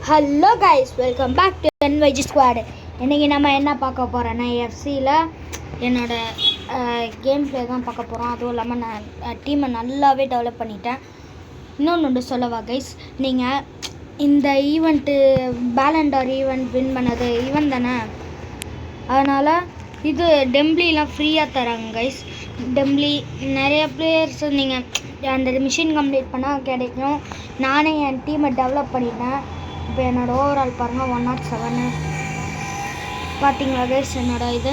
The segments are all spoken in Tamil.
Hello guys, welcome back to NYG squad. இன்றைக்கி நம்ம என்ன பார்க்க போகிறோன்னா, எஃப்சியில் என்னோடய கேம் ப்ளே தான் பார்க்க போகிறோம். அதுவும் இல்லாமல் நான் டீமை நல்லாவே டெவலப் பண்ணிட்டேன். இன்னொன்று சொல்லவா கைஸ், நீங்கள் இந்த ஈவெண்ட்டு பேலண்டார் ஈவெண்ட் வின் பண்ணது ஈவெண்ட் தானே, அதனால் இது டெம்ப்ளிலாம் ஃப்ரீயாக தராங்க கைஸ். டெம்ப்ளி நிறைய பிளேயர்ஸ் நீங்கள் அந்த மிஷின் கம்ப்ளீட் பண்ணால் கிடைக்கும். நானே என் டீமை டெவலப் பண்ணிட்டேன். இப்போ என்னோடய ஓவரால் பாருங்கள் 107 பார்த்தீங்களா கைஸ். இது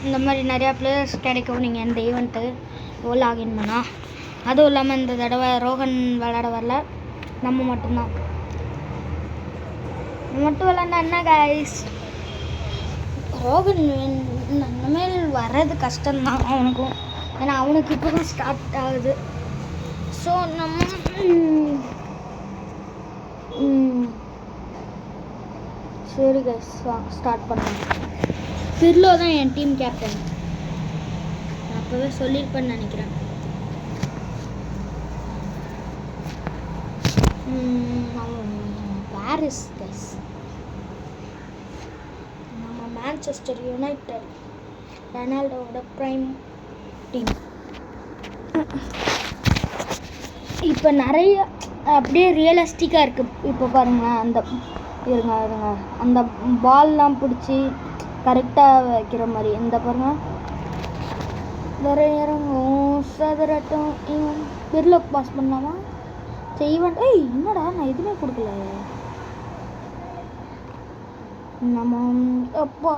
இந்த மாதிரி நிறையா பிளேயர்ஸ் கிடைக்கும் நீங்கள் இந்த ஈவெண்ட்டு லாகின் பண்ணால். அதுவும் இல்லாமல் இந்த தடவை ரோஹன் விளையாட வரல, நம்ம மட்டும்தான். மட்டும் விளையாண்டா என்ன கைஸ், ரோஹன் இனிமேல் வர்றது கஷ்டம்தான் அவனுக்கும், ஏன்னா அவனுக்கு இப்போ தான் ஸ்டார்ட் ஆகுது. ஸோ நம்ம சரி கைஸ், ஸ்டார்ட் பண்ணலாம். பிர்லோ தான் என் டீம் கேப்டன், நான் அப்போவே சொல்லியிருப்பேன்னு நினைக்கிறேன். பாரிஸ் கைஸ், நம்ம மான்செஸ்டர் யுனைடெட், ரொனால்டோவோட ப்ரைம் டீம். இப்போ நிறைய அப்படியே ரியலிஸ்டிக்காக இருக்குது. இப்போ பாருங்களேன், அந்த இருங்க அந்த பால்லாம் பிடிச்சி கரெக்டாக வைக்கிற மாதிரி. இந்த பாருங்க, வேறு இறங்கும் சதுரட்டும் பிர்லோ பாஸ் பண்ணலாமா? செய்வன். என்னடா நான் எதுவுமே கொடுக்கல. நம்ம அப்போ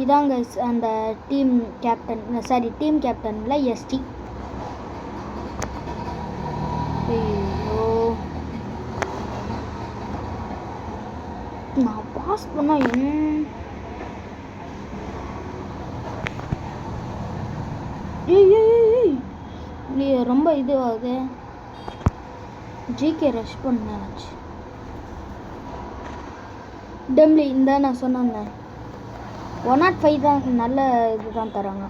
இதாங்க அந்த டீம் கேப்டன், சாரி டீம் கேப்டனில் எஸ்டி. நான் பாஸ் பண்ணா ரொம்ப இதுவாகுது. GK rush பண்ணாச்சு. டெம்ப்ளி இந்த நான் சொன்னேன் 105 தான், நல்ல இதுதான் தராங்க.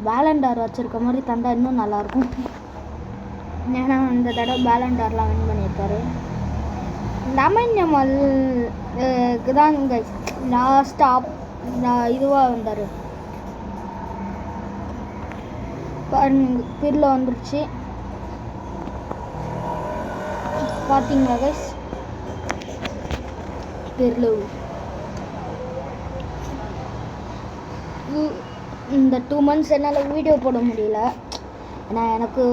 பேலண்டார் வச்சுருக்க மாதிரி தந்தா இன்னும் நல்லாயிருக்கும். ஏன்னா இந்த தடவை பேலண்டார்லாம் வின் பண்ணியிருக்காரு. லெமன் தான் லாஸ்ட்டாக இதுவாக வந்தார். பாருங்க பிர்லோ வந்துருச்சு பார்த்தீங்களா கைஸ். பிர்லோ இந்த 2 months என்னால் வீடியோ போட முடியல, ஏன்னா எனக்கு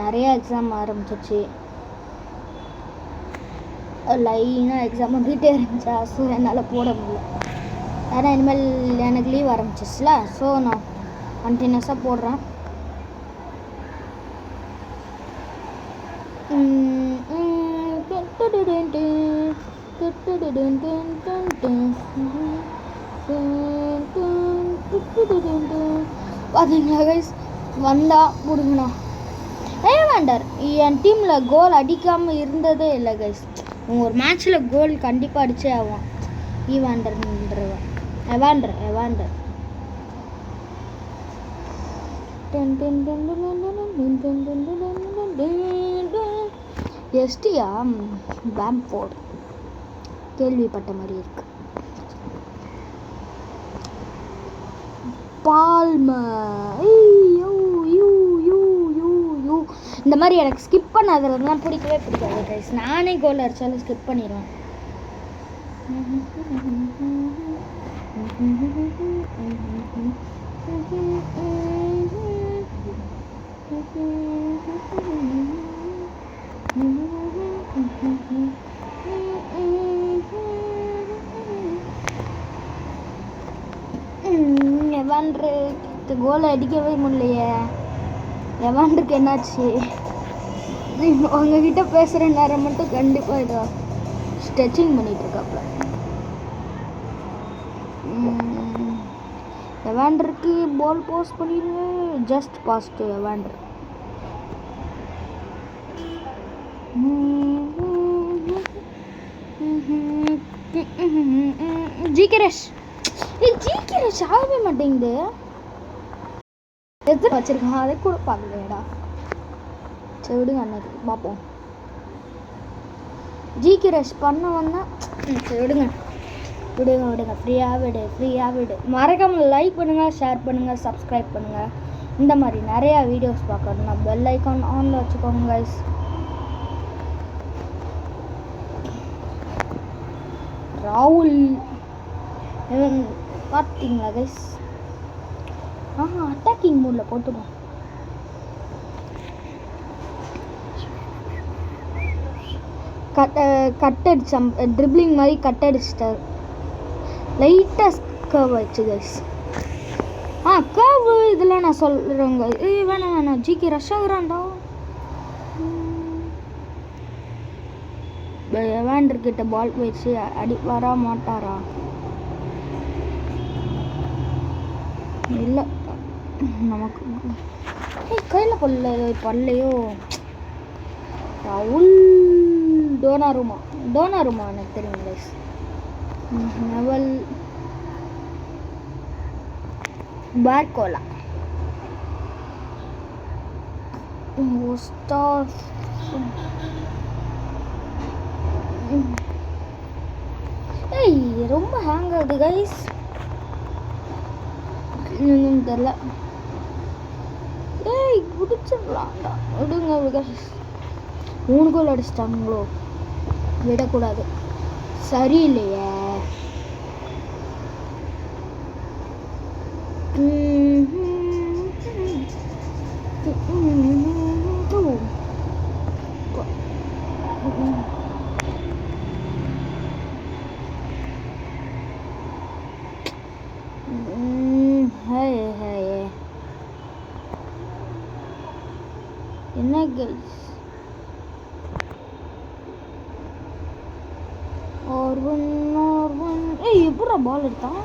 நிறைய எக்ஸாம் ஆரம்பிச்சிச்சு. லைனாக எக்ஸாம் வந்துகிட்டே இருந்துச்சா, ஸோ என்னால் போட முடியல. ஏன்னா இனிமேல் எனக்கு லீவ் ஆரம்பிச்சிச்சுல, ஸோ நான் கண்டினியூஸாக போடுறேன். பார்த்தீங்களா கைஸ், வந்தா முடிங்கண்ணா. ஏவாண்டர் என் டீமில் கோல் அடிக்காமல் இருந்ததே இல்லை கைஸ். ஒரு மேட்ச்சில் கோல் கண்டிப்பாக அடிச்சே ஆகும். ஈவாண்டர்ன்றவன் எவாண்டர் எஸ்டியா பேம்ஃபோர்ட் கேள்விப்பட்ட மாதிரி இருக்கு. பால்மர் இந்த மாதிரி எனக்கு ஸ்கிப் பண்ணாததுலாம் பிடிக்கவே பிடிக்காது கைஸ். நானே கோல் அடித்தாலும் ஸ்கிப் பண்ணிடுவேன். எவாண்டரு கோலை அடிக்கவே முடியலையே. எவாண்டருக்கு என்னாச்சு? உங்ககிட்ட பேசுகிற நேரம் மட்டும் கண்டிப்பாக இதோ ஸ்ட்ரெச்சிங் பண்ணிகிட்ருக்காப்புல. எவாண்டருக்கு பால் பாஸ் பண்ணிடுவேன். Just pass to Evander. GK rush ஆகவே மாட்டேங்குது. எது வச்சிருக்கான் அதை கூட பார்க்கலையடா. சரி விடுங்க, அன்னைக்கு பார்ப்போம். ஜிகே ரஷ் பண்ண வந்தால் சரி விடுங்க ஃப்ரீயாக விடு. மறக்காமல் லைக் பண்ணுங்கள், ஷேர் பண்ணுங்கள், சப்ஸ்கிரைப் பண்ணுங்கள். இந்த மாதிரி நிறையா வீடியோஸ் பார்க்கணும்னா பெல் ஐக்கான் ஆனில் வச்சுக்கோங்க கைஸ். ராகுல் பார்த்தீங்களா கைஸ்? அட்டாக்கிங் மூடில் போட்டுப்போம். கட் அடிச்ச ட்ரிப்ளிங் மாதிரி கட் அடிச்சிட்டார். லைட்டாக கர்வ் ஆயிடுச்சு கைஸ். கர்வு இதெல்லாம் நான் சொல்கிறேங்க. வேணாம் ஜிகே ரஷ் ஆகுறான்டா. வேண்டர்கிட்ட பால் போயிடுச்சு. அடி வர மாட்டாரா? இல்லை நமக்கு கையில் பல்லையோ. ராகுல் டோனாருமா எனக்கு தெரியும் கைஸ். நவல் பார்கோலா ரொம்ப ஹேங் ஆகுது கைஸ். தெரியல. குடிச்சிடலாம்டா விடுங்க கைஸ். 3 கோல் அடிச்சிட்டாங்களோ? விடக்கூடாது. சரியில்லையே. என்ன கைஸ்? எப்படா பால் எடுத்தான்?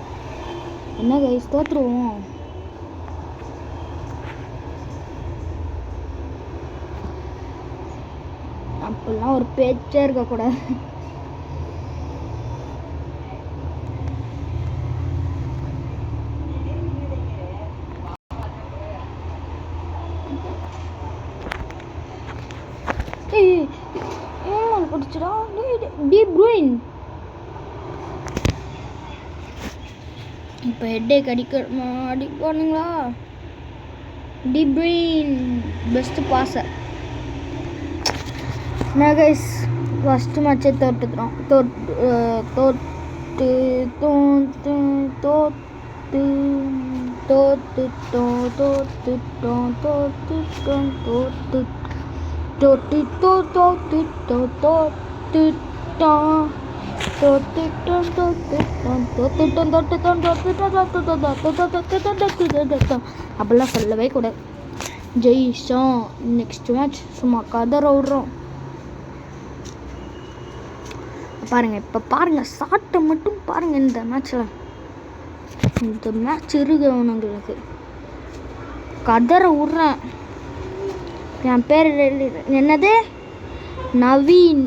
என்ன கைஸ் தோற்றுருவோம். அப்படிலாம் ஒரு பேச்சே இருக்கக்கூடாது. பிடிச்சிடா டி ப்ரூயின். இப்போ ஹெட்டேக் அடிப்பானுங்களா? De Bruyne best passer. நான் கைஸ் ஃபஸ்ட்டு மேட்சே தோற்றுட்டோம். அப்படிலாம் சொல்லவே கூடாது. ஜெயிச்சோம். நெக்ஸ்ட் மேட்ச் சும்மா கதற விடுறோம். பாருங்க, இப்போ பாருங்க, சாட்டை மட்டும் பாருங்க. இந்த மேட்ச் இருக்கவனுங்களுக்கு கதற விடுறேன். என் பேர் என்னது? நவீன்.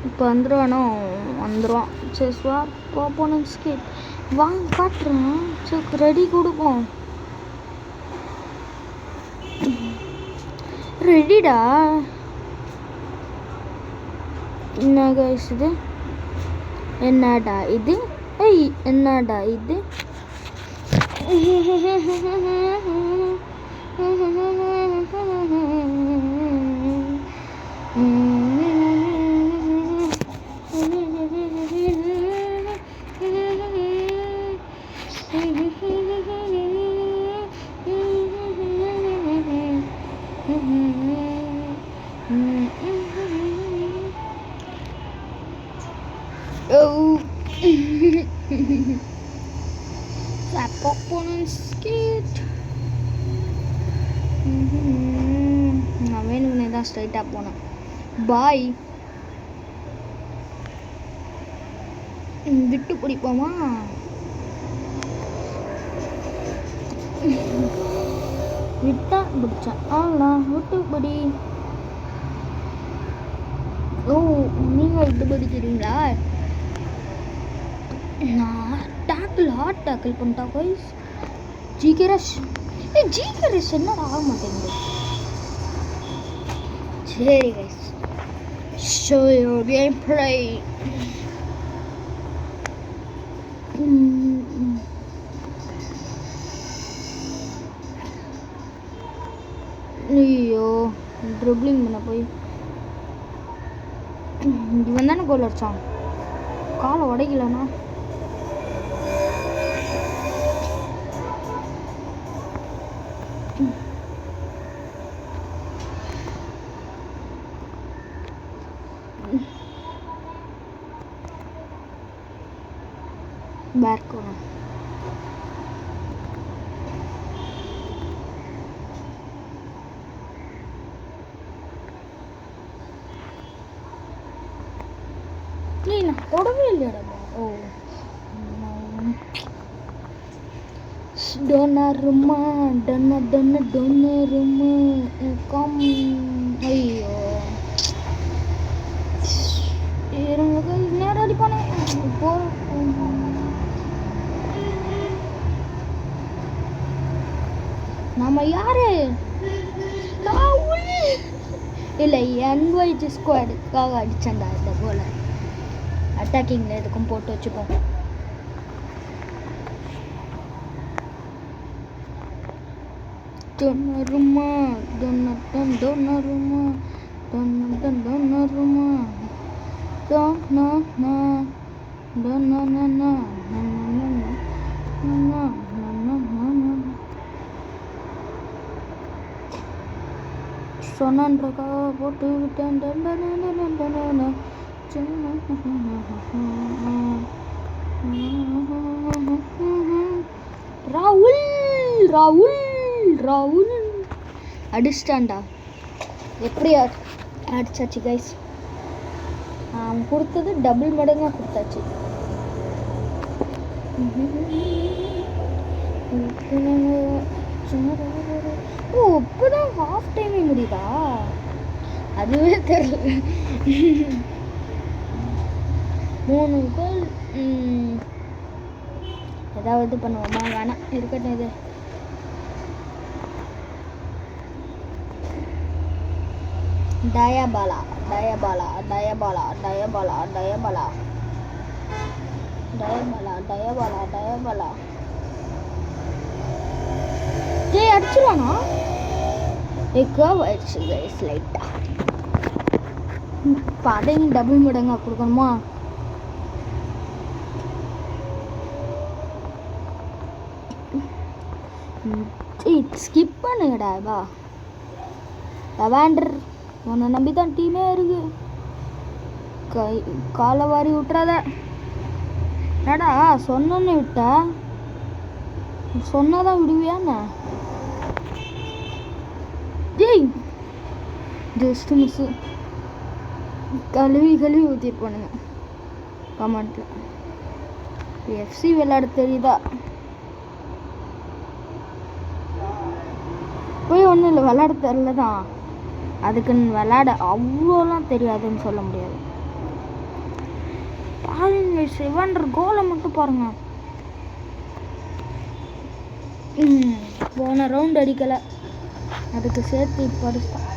இப்போ வந்துடுவான். சரி ஸ்வாப் போனோம். ஸ்கேட் வாங்க காட்டுறேன். சரி ரெடி கொடுப்போம். ரெடிடா. என்ன கைஸ் இது? என்னடா இது? என்னடா இது? நான் வேணும்னே தான் ஸ்ட்ரைட்டாக போனேன். பாய். விட்டு பிடிப்போமா? விட்டா பிடிச்சேன். விட்டு பிடி. நீங்கள் விட்டு பிடிக்கிறீங்களா? நான் ஹார்ட் டேக்கிள் பண்ணிட்டா கைஸ். ஜிகே ரஷ் என்னடா ஆக மாட்டேங்குது. சரி கைஸ், show your gameplay. ஐயோ ட்ரிப்ளிங் பண்ண போய் இவன் தானே கோல் அடிச்சான். காலை உடைக்கலண்ணா. Barcona. Lina, தொடவே இல்லையாடா. ஓ டொனருமா டொனருமா கம். ஐயோ எனக்கு நேரம் அடிப்பானே. இப்போ நம்ம யாரு இல்லை NYG ஸ்குவாடுக்காக அடிச்சேன்டா. இந்த போல அட்டாக்கிங்கில் எதுக்கும் போட்டு வச்சுப்போம். டொனருமா டொனருமா டொனருமா சொன்னன்றக்கா போட்டு விட்டேன். ராகுல் ராகுல் ராகுல் அடிச்சிட்டான்டா. எப்படி அடிச்சாச்சு கைஸ். அவன் கொடுத்தது டபுள் மடங்காக கொடுத்தாச்சு. ஓ இப்போதான் ஹாஃப் டைமே முடியுதா? அதுவே தெரியல. 3 கோல். ஏதாவது பண்ணுவோமா? வேணாம் இருக்கட்டும். இது டயபாலா டயபாலா டயபாலா டயபாலா டயபாலா டயபாலா டயபாலா டயபாலா. டேய் அடிச்சிருவானா? கர்வ் ஆயிடுச்சு கைஸ் லைட்டா. இப்போ அதையும் டபுள் மடங்கா கொடுக்கணுமா? ஸ்கிப் பண்ணுங்கடா. வா லவாண்டர், உன்னை நம்பி தான் டீமே இருக்கு. காலை வாரி விட்டுறாத. என்னடா சொன்னோன்னு விட்டா? சொன்னாதான் விடுவியாண்ணா? டேய் ஜஸ்ட் மிஸ்ஸு. கழுவி ஊற்றிருப்பானுங்க கமெண்ட்டில். FC விளையாட தெரியுதா? போய் ஒன்றும் இல்லை, விளையாட தெரில தான். அதுக்குன்னு விளையாட அவ்வளோலாம் தெரியாதுன்னு சொல்ல முடியாது. பாருங்க 7 கோலை மட்டும் பாருங்க. போன ரவுண்ட் அடிக்கலை, அதுக்கு சேர்த்து இப்போ அடிச்சான்.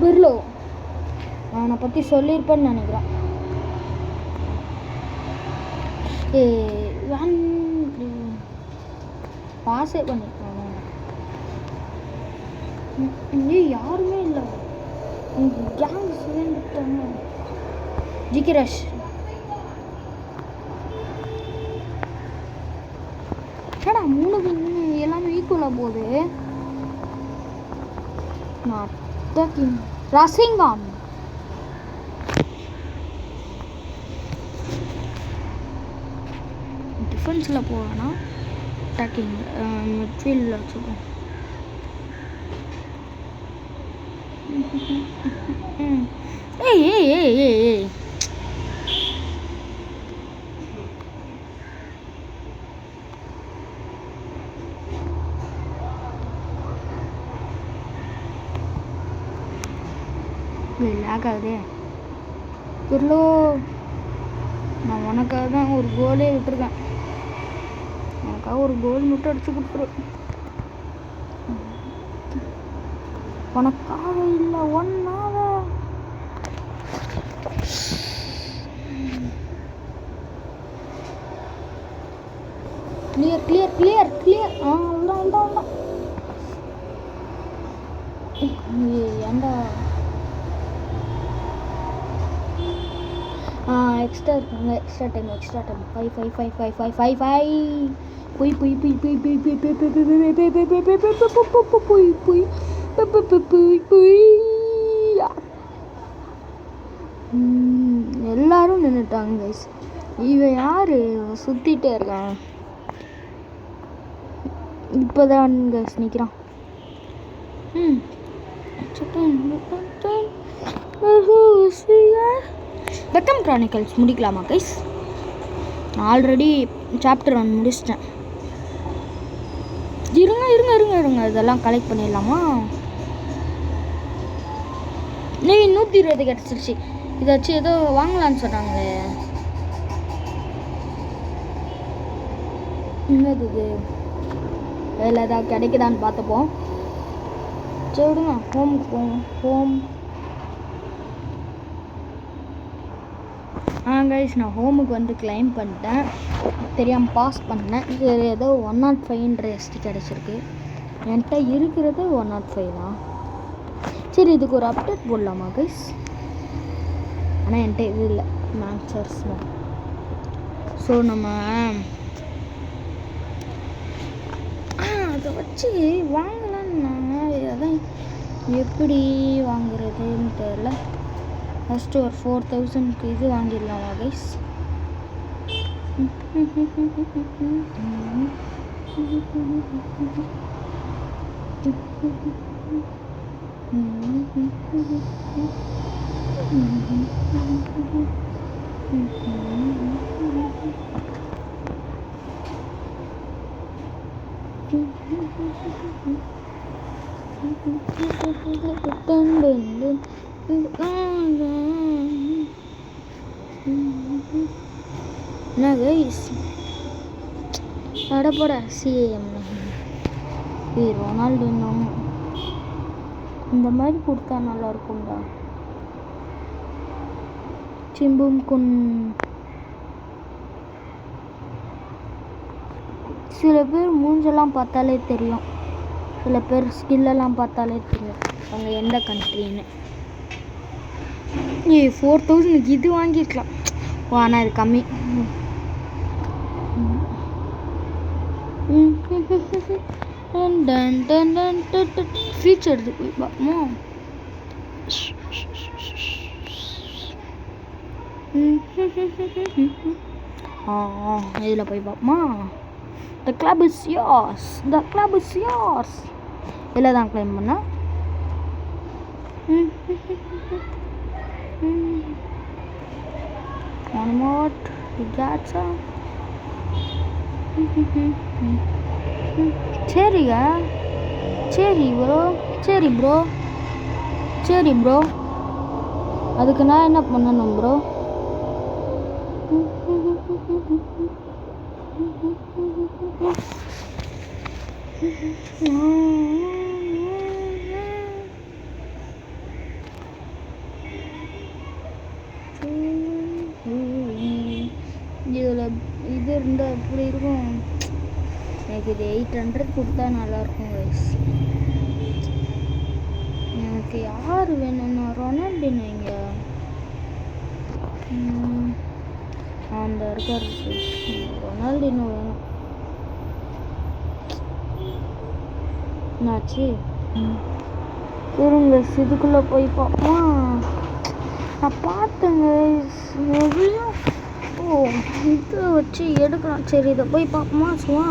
பிர்லோ அவனை பற்றி சொல்லியிருப்பேன்னு நினைக்கிறேன். பாஸே பண்ணிருக்காங்க. யாருமே இல்லை, கேங் சேர்ந்துட்டாங்க. ஜிகிரஷ் ஏடா 3 எல்லாமே ஈக்குவலாக போகுது. ரசிங்காம் டிஃபென்ஸில் போவேன்னா அட்டாக்கிங் மிட்ஃபீல்டில் வச்சுப்போம். ஏய் ஏய் ஏய் ஏய் ஏய் லேக் ஆகுதே குர்லோ. நான் உனக்காக தான் ஒரு கோலே விட்டுருக்கேன். எனக்காக ஒரு கோல் மட்டும் அடிச்சு கொடுத்துரு. உனக்காக இல்லை ஒன்னாக. Clear clear clear clear. அவ்வளோதான் ஏண்டா எக்ஸ்ட்ரா இருக்குங்க. எக்ஸ்ட்ரா டைம் 5 போய் போய் போய் போய் போய் போய் போய் போய் போய் போய் போய் போய் எல்லாரும் நின்றுட்டாங்க கைஸ். இவன் யாரு சுத்திட்டே இருக்கான். இப்போதான் கைஸ் நிற்கிறான். பெக்கம் கிரானிக்கல்ஸ் முடிக்கலாமா கைஸ்? நான் ஆல்ரெடி சாப்டர் 1 முடிச்சிட்டேன். இருங்க இருங்க இருங்க இருங்க இதெல்லாம் கலெக்ட் பண்ணிடலாமா? நீ 120 கிடச்சிருச்சு. இதை வச்சு ஏதோ வாங்கலான்னு சொன்னாங்களே, என்னது இது? வேலை ஏதாவது கிடைக்குதான்னு பார்த்துப்போம். சரி விடுங்க, ஹோமுக்கு போவோம். ஹோம் கைஸ், நான் ஹோமுக்கு வந்து கிளைம் பண்ணிட்டேன். தெரியாமல் பாஸ் பண்ணேன். இது ஏதோ 105 எஸ்டி கிடச்சிருக்கு. என்கிட்ட இருக்கிறது 105 தான். சரி, இதுக்கு ஒரு அப்டேட் போடலாமா கைஸ்? ஆனால் என்கிட்ட இது இல்லை மேக்சர்ஸ். ஸோ நம்ம அதை வச்சு வாங்கலான்னு அதான் எப்படி வாங்குறதுன்னு தெரியல. ஃபஸ்ட்டு ஒரு 4000க்கு இது வாங்கிடலாமா கைஸ்? என்ன கைஸ் அடப்போட சிஏஎம் ரொனால்டோ இந்த மாதிரி கொடுத்தா நல்லா இருக்கும்டா. சிம்பும் குன் சில பேர் மூஞ்செல்லாம் பார்த்தாலே தெரியும், சில பேர் ஸ்கில்லெல்லாம் பார்த்தாலே தெரியும் அவங்க எந்த கண்ட்ரின்னு. 4000க்கு இது வாங்கியிருக்கலாம். ஆனால் இது கம்மி. ஃபீச்சர் இதில் போய் பார்ப்போமா? The club is yours. The club is yours. இதில் தான் கிளைம் பண்ண. One more. You got some. சரிங்க, சரி ப்ரோ, சரி ப்ரோ, சரி ப்ரோ. அதுக்கு நான் என்ன பண்ணணும் ப்ரோ? இதில் இது இருந்தால் எப்படி இருக்கும்? எனக்கு இது 800 கொடுத்தா நல்லாயிருக்கும் கைஸ். எனக்கு யார் வேணும்னா ரொனால்டினோ இங்கே அந்த இருக்கார். ரொனால்டினோ வேணும். என்னாச்சு? இருங்க இதுக்குள்ளே போய் பார்ப்போம். நான் பார்த்தேங்க எவ்வளோ. ஓ, இதை வச்சு எடுக்கலாம். சரி, இதை போய் பார்ப்போமா? சும்மா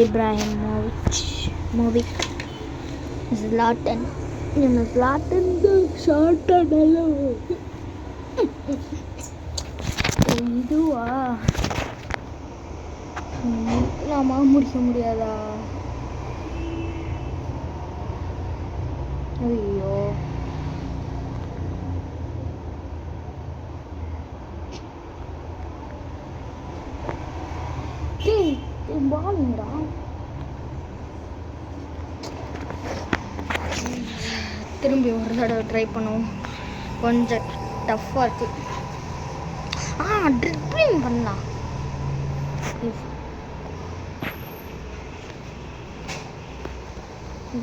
இப்ராஹிமோவிக் ஜ்லாட்டன். என்ன ஜ்லாட்டன் ஷார்ட்டாக நல்லா இதுவா? நாம முடிக்க முடியாதா? ஐயோ பாலுங்கடா. திரும்பி ஒரு தடவை ட்ரை பண்ணுவோம். கொஞ்சம் டஃப்பாக இருக்கு. ட்ரிப்ளிங் பண்ணலாம்.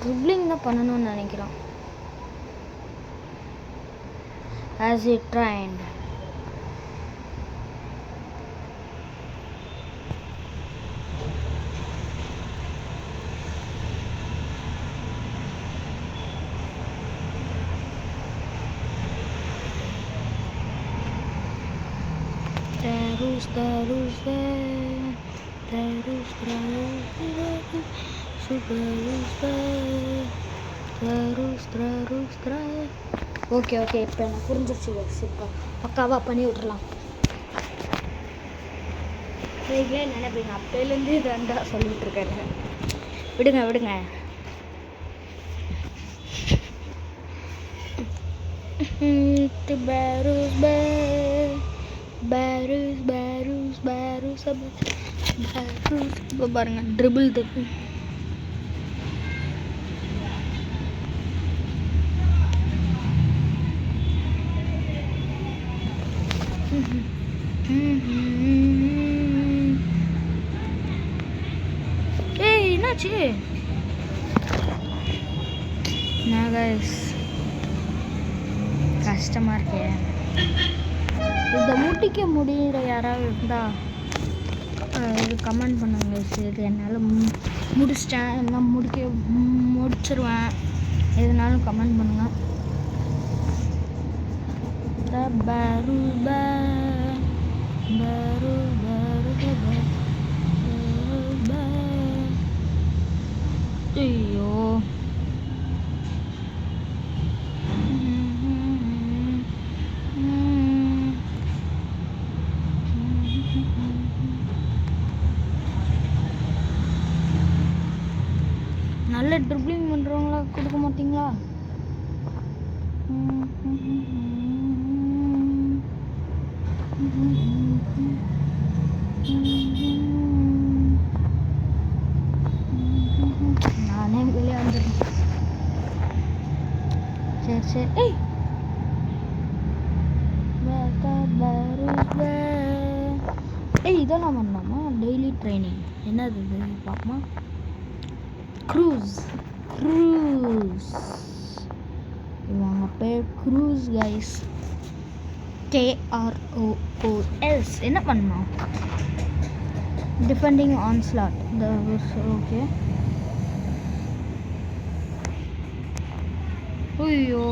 ட்ரிப்ளிங் தான் பண்ணணும்னு நினைக்கிறோம். As it trained. ஓகே இப்போ எனக்கு புரிஞ்சிச்சு. இப்போ பக்காவாக பண்ணி விட்றலாம். நீங்களே நினைப்பீங்க அப்போலேருந்து இது வந்தா சொல்லிட்டு இருக்காரு. விடுங்க. இப்போ பாருங்க ட்ரிபிள் தப்பு. என்னாச்சு? கஷ்டமாக இருக்கே. இதை முடிக்க முடிகிற யாராவது இருந்தால் இது கமெண்ட் பண்ணுங்க. இது என்னால் முடிச்சிட்டேன், எல்லாம் முடிச்சிருவேன். எதுனாலும் கமெண்ட் பண்ணுங்கள். ஐயோ நல்ல ட்ரிப்ளிங் பண்ணுறவங்களா கொடுக்க மாட்டிங்களா? நானே வெளியே வந்துடுறேன். சரி இதெல்லாம் பண்ணாமா? டெய்லி ட்ரைனிங் என்னது இது பார்ப்போமா? க்ரூஸ் இவங்க பேர் க்ரூஸ் கைஸ். KROOS. என்ன பண்ணோம்? Defending onslaught. ஓகே. ஐயோ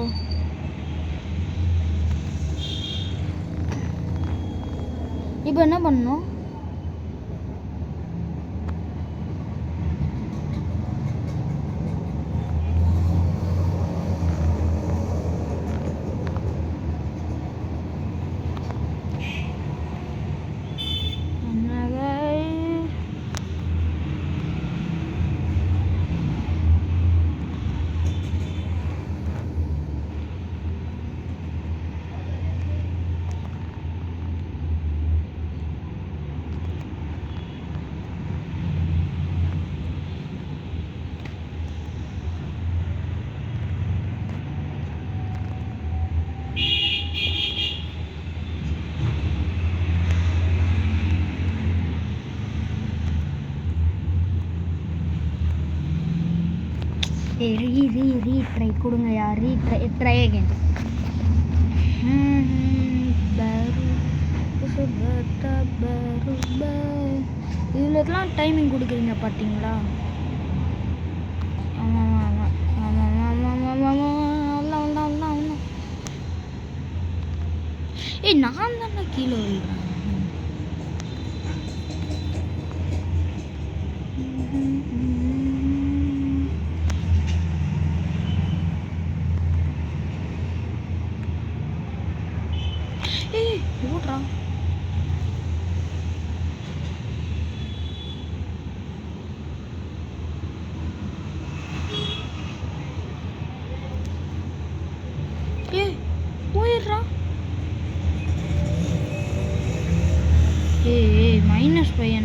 இப்போ என்ன பண்ணணும்? ரீட்ரை கொடுங்கயா. Try again. இதுலலாம் டைமிங் கொடுக்குறீங்க பார்த்தீங்களா? நான் தானே கீழே விழுறேன். ஓடுறான்.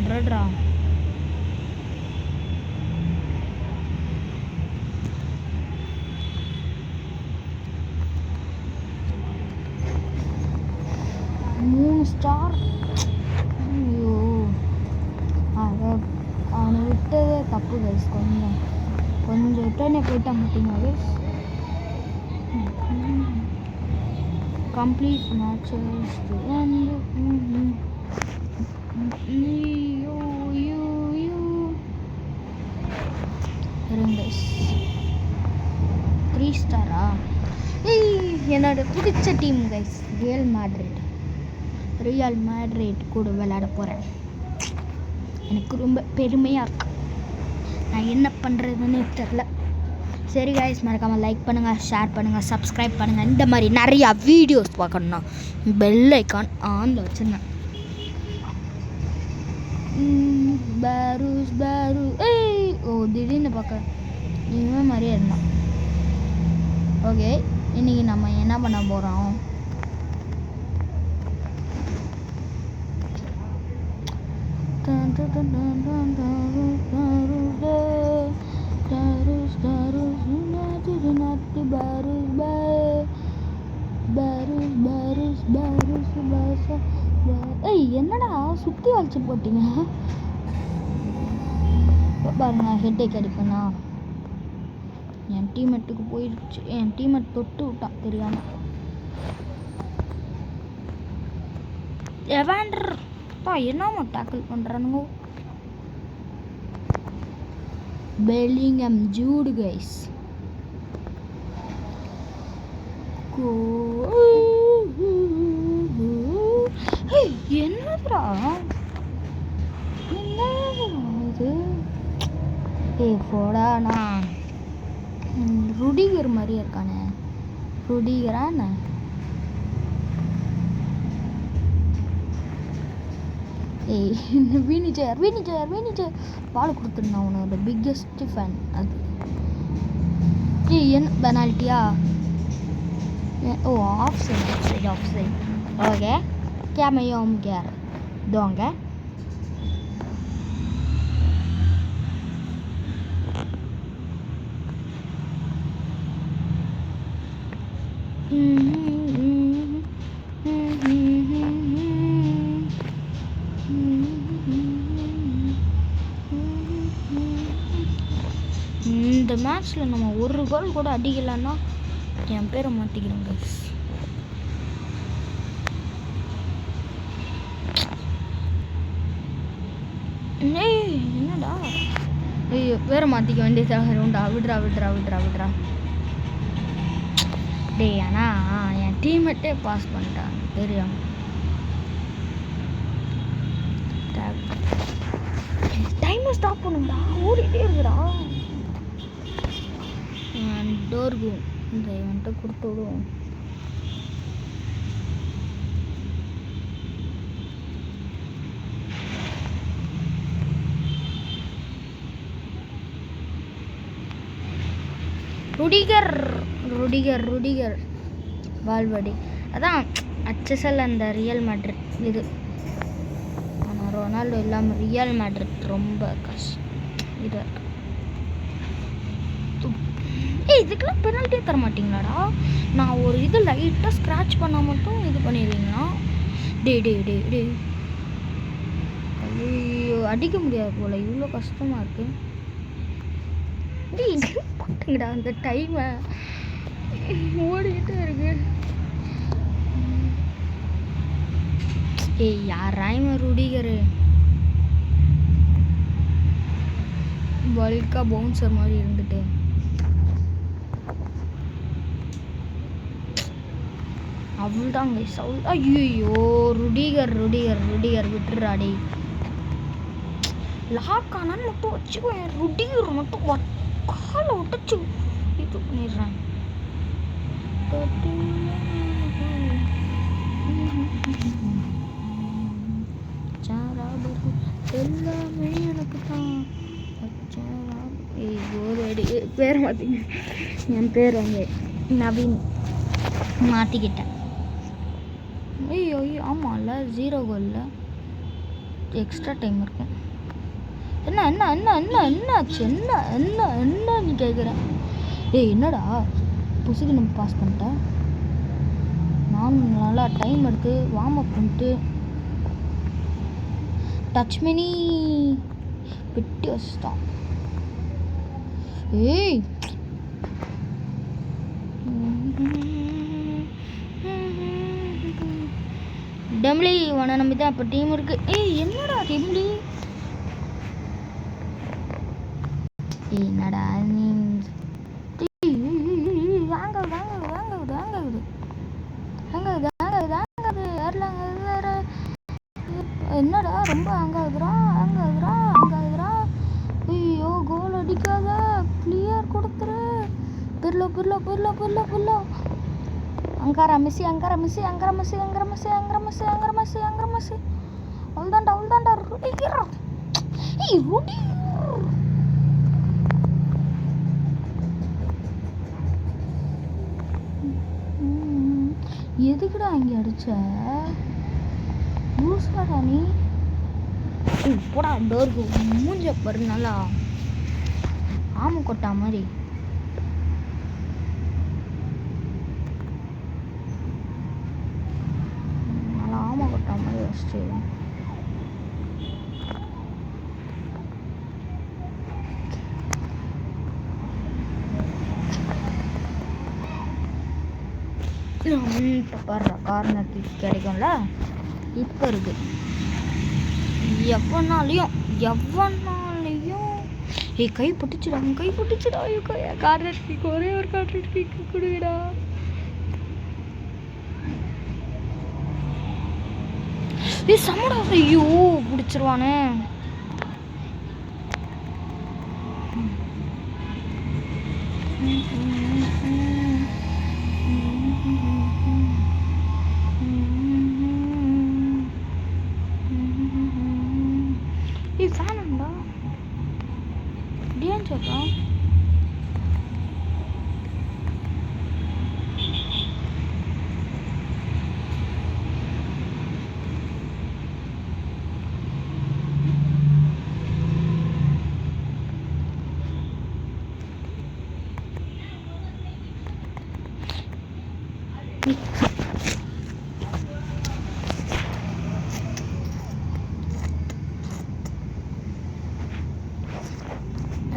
600 3 ஸ்டார். ஐயோ அவனை விட்டதே தப்பு கைஸ். கொஞ்சம் விட்டோன்னே போயிட்டா மாட்டீங்க கைஸ். Complete matches guys. 3 ஸ்டாரா? என்னோட பிடிச்ச டீம் கைஸ் ரியல் மேட்ரிட் கூட விளையாட போகிறேன். எனக்கு ரொம்ப பெருமையாக இருக்கு. நான் என்ன பண்ணுறதுன்னு தெரில. சரி கைஸ், மறக்காமல் லைக் பண்ணுங்கள், ஷேர் பண்ணுங்கள், சப்ஸ்கிரைப் பண்ணுங்கள். இந்த மாதிரி நிறையா வீடியோஸ் பார்க்கணுன்னா பெல் ஐக்கான் ஆனில் வச்சுருந்தேன். திடீர்னு பார்க்க இவன் மாதிரியே இருந்தான். ஓகே, இன்றைக்கி நம்ம என்ன பண்ண போகிறோம்? என்னடா சுற்றி வளைச்சு போட்டீங்க பாருங்க. ஹெட்டேக் அடிப்பேனா? என் டீமெட்டுக்கு போயிடுச்சு. என் டீமெட் தொட்டு விட்டான் தெரியாமல். எவாண்டர் என்னமா டேக்கிள் பண்ணுறானுங்க. Bellingham Jude guys. என்னதுடா இது? போடாண்ணா, ருடிகர் மாதிரியே இருக்கானே. ருடிகராண்ணா? வீனிச்சர் பால் கொடுத்துருந்தான். அவனோட பிக்கெஸ்ட் ஃபேன் அது. என்ன பெனால்ட்டியா? Offside. ஓகே, கேமையோம் கேர் தோங்க. இந்த மேட்ச்சில் நம்ம ஒரு கோல் கூட அடிக்கலைன்னா என் பேரை மாற்றிக்கிறேன் கைஸ். என்னடா? ஐயோ, பேரை மாற்றிக்க வேண்டியதாக உண்டா? விட்றா. டேய், ஆனால் என் டீமெட்டே பாஸ் பண்ணிட்டான் தெரியாம. டைமை ஸ்டாப் பண்ணுடா, ஓடிட்டே இருக்குடா. டோருக்கு இந்த இவன்ட்டு கொடுத்து விடுவோம். ருடிகர் வால்வடி. அதான் HSL அந்த ரியல் மேட்ரிட் இது. ஆனால் ரொனால்டோ இல்லாமல் ரியல் மேட்ரிட் ரொம்ப கஷ்டம். இது இதுக்கெல்லாம் பெனால்ட்டியே தர மாட்டிங்களாடா? நான் ஒரு இது லைட்டாக ஸ்க்ராட்ச் பண்ணால் மட்டும் இது பண்ணிடுவீங்களா? டே ஐயோ, அடிக்க முடியாது போல், இவ்வளோ கஷ்டமாக இருக்குது. போட்டுங்கடா அந்த டைமை. ஓடிக்கிட்டே இருக்கு. யாராய்மா ருடிகரு? பல்கா பவுன்சர் மாதிரி இருந்துட்டு. அவ்வளோதாங்க சவுல். ஐயோ, ருடிகர் விட்டுறாடி. லாக் ஆனான்னு மட்டும் வச்சுக்கோ. ருடிகர் மட்டும் காலை விட்டுச்சு இது பண்ணிடுறாங்க. எல்லாமே எனக்கு தான். பேர் மாற்றிங்க. என் பேர் வந்து நவீன் மாற்றிக்கிட்டேன். ஐயோ ஆமாம்ல, 0 கோலில் எக்ஸ்ட்ரா டைம் இருக்கும். என்ன என்ன என்ன என்ன என்னாச்சு? என்ன என்ன என்ன நீ கேட்குறேன்? ஏய் என்னடா புசுக்கு நம்ம பாஸ் பண்ணிட்டேன். நானும் நல்லா டைம் எடுத்து வார்ம் அப் பண்ணிட்டு டச் மினி வெட்டி வச்சுட்டான். ஏய் டெம்லி உன நம்பி தான் இப்போ டீம் இருக்கு. ஏய் என்னடா டெம்லி? என்னடா நீ என்னடா ரொம்ப அங்காகுதுரா. ஐயோ கோல் அடிக்காத, கிளியர் கொடுத்துரு. பிர்லோ அங்காரா மிஸ்ஸி அவ்வளோதான்டா ருடிக்கிறா. ஏய் ருடி எதுக்குடா இங்கே அடிச்ச? லூசாடா நீ. போடா டோருக்கு மூஞ்ச பாரு, நல்லா ஆமை கொட்டா மாதிரி. நல்லா ஆமை கொட்டா மாதிரி வச்சுட்டு இப்போ பாடுற கார்னர் கிக் கிடைக்கும்ல, இப்போ இருக்கு. எவ்வளோனாலையும் ஏய் கை பிடிச்சிடா. கார்னர் கிக், ஒரே ஒரு கார்னர் கிக் கொடுங்கடா. ஏய் சமடா, ஐயோ பிடிச்சிருவானே. ஃபேனுண்டா ஏன் சொல்கிறான்?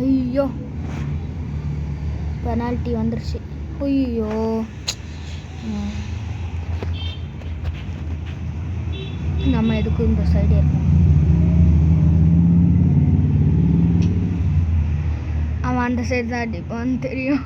ஐயோ பெனால்ட்டி வந்துருச்சு. ஐயோ நம்ம எதுக்கும் இந்த சைடு இருக்கோம். அவன் அந்த சைடு தான் அடிப்பான்னு தெரியும்.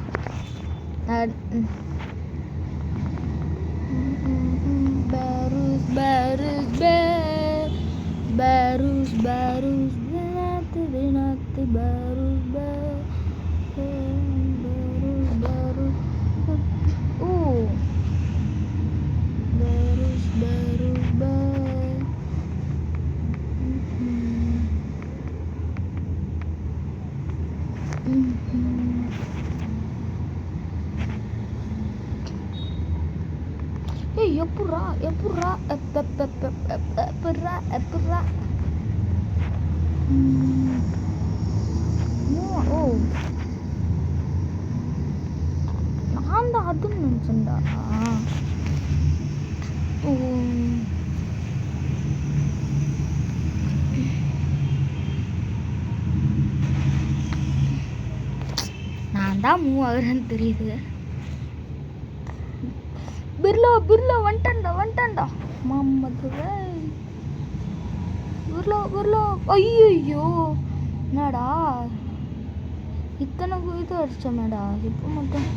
எப்புட்றா ஓ நான் தான் அதுன்னு நினச்சேன்டா. நான் தான் மூவ் ஆகுறேன்னு தெரியுது. பிர்லோ வந்துட்டான்டா மம்மதுரை. பிர்லோ ஐயோ என்னடா இத்தனை இது அடிச்சமேடா. இப்போ மட்டும்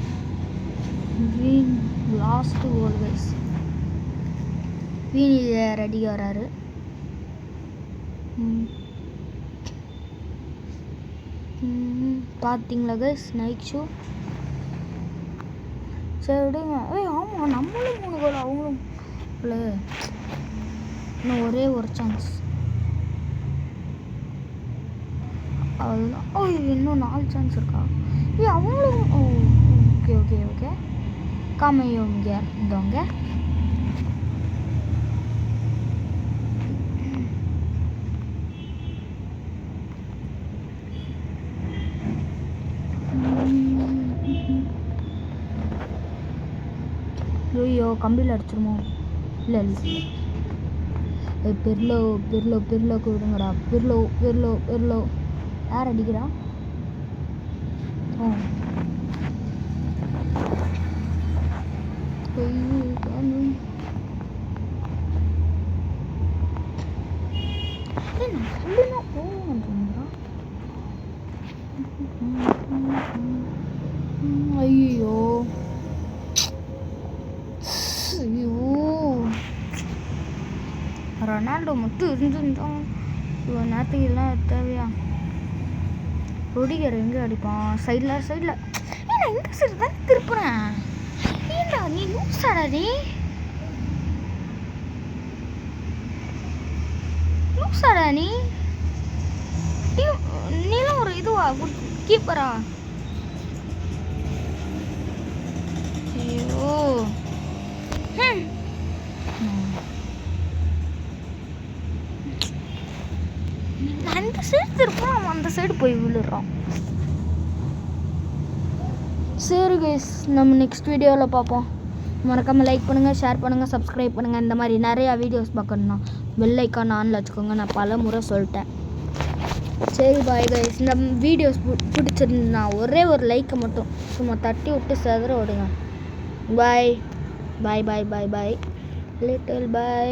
வீண் லாஸ்ட் ஆல்வேஸ். வீண் ரெடி வராரு. பார்த்தீங்களா கைஸ் நைட் ஷோ? சரி விடுங்க. ஆமாம் நம்மளும் 3 கோல் அவங்களும் இன்னும் ஒரே ஒரு சான்ஸ் அவ்வளோதான். இன்னும் 4 சான்ஸ் இருக்கா? அவங்களும் ஓகே காமையும் இங்கே இருந்தவங்க. கம்பியில் அடிச்சிருமோ? இல்லை இல்லை பெர்லோ பெர்லோ பெர்லோக்கு விடுங்கடா. பெர்லோ பெர்லோ பெர்லோ யார் அடிக்கிறா? ஓ ஐயோ ஐயோ ரொனால்டோ மட்டும் இருந்துருந்தோம் இவ்வளோ நேரத்துக்கு எல்லாம் தேவையா? ரொடிகர் எங்கே அடிப்பான்? சைடில் ஏன்னா இந்த சைடு தான் திருப்புறேன். ஏண்டா நீ லூசாடா? லூசாடா நீலாம் ஒரு இதுவா கீப்பரா? ஐயோ அந்த சைடு திருப்போம், அவன் அந்த சைடு போய் விழுறான். சரி கைஸ், நம்ம நெக்ஸ்ட் வீடியோவில் பார்ப்போம். மறக்காமல் லைக் பண்ணுங்கள், ஷேர் பண்ணுங்கள், சப்ஸ்கிரைப் பண்ணுங்கள். இந்த மாதிரி நிறையா வீடியோஸ் பார்க்கணுன்னா பெல் ஐக்கான் ஆனில் வச்சுக்கோங்க. நான் பல முறை சொல்லிட்டேன். சரி பாய் கைஸ். இந்த வீடியோஸ் பிடிச்சிருந்தா ஒரே ஒரு லைக்கை மட்டும் சும்மா தட்டி விட்டு செதற விடுங்க. பாய் பாய் பாய் பாய் பாய் லிட்டில் பாய்.